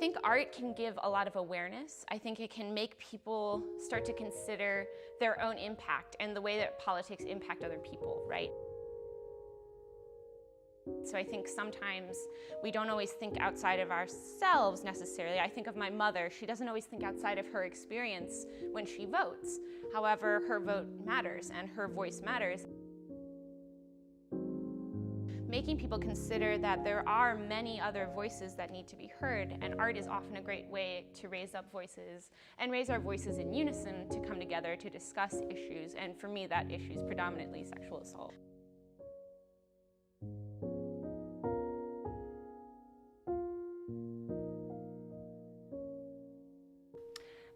think art can give a lot of awareness. I think it can make people start to consider their own impact and the way that politics impact other people, right? So I think sometimes we don't always think outside of ourselves necessarily. I think of my mother. She doesn't always think outside of her experience when she votes. However, her vote matters and her voice matters. Making people consider that there are many other voices that need to be heard, and art is often a great way to raise up voices and raise our voices in unison to come together to discuss issues, and for me that issue is predominantly sexual assault.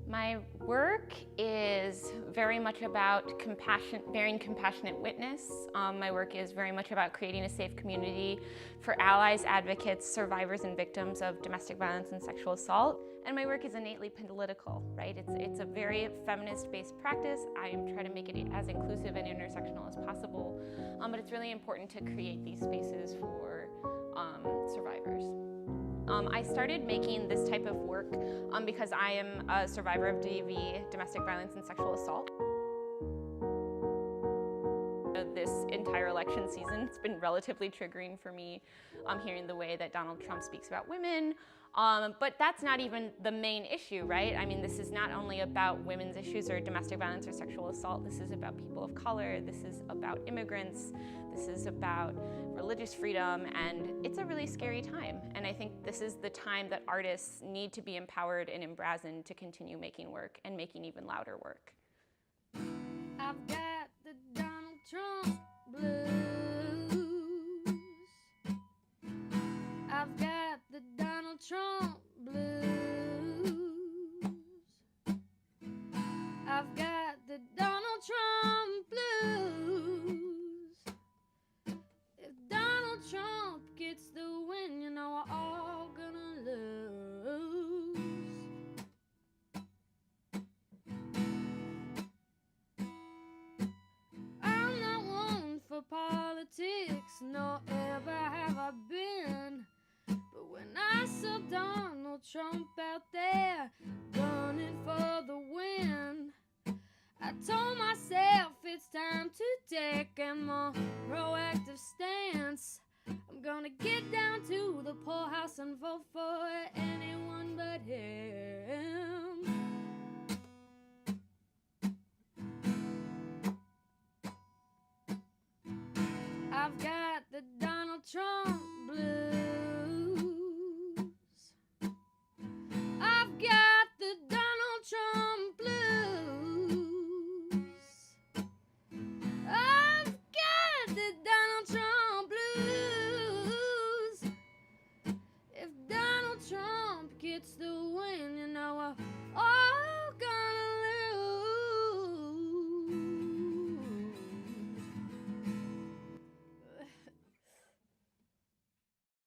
My work is very much about bearing compassionate witness. My work is very much about creating a safe community for allies, advocates, survivors, and victims of domestic violence and sexual assault. And my work is innately political, right? It's a very feminist-based practice. I try to make it as inclusive and intersectional as possible, but it's really important to create these spaces for survivors. I started making this type of work because I am a survivor of DV, domestic violence and sexual assault. This entire election season, it's been relatively triggering for me, hearing the way that Donald Trump speaks about women. But that's not even the main issue, right? I mean, this is not only about women's issues or domestic violence or sexual assault. This is about people of color. This is about immigrants. This is about religious freedom, and it's a really scary time. And I think this is the time that artists need to be empowered and embrazened to continue making work and making even louder work. I've got the Donald Trump blues. I've got the Donald Trump blues. I've got the Donald Trump blues. If Donald Trump gets the win, you know we're all gonna lose. I'm not one for politics, nor ever have I been. But when I saw Donald Trump out there running for the win, I told myself it's time to take a more proactive stance. I'm gonna get down to the poorhouse and vote for anyone but him.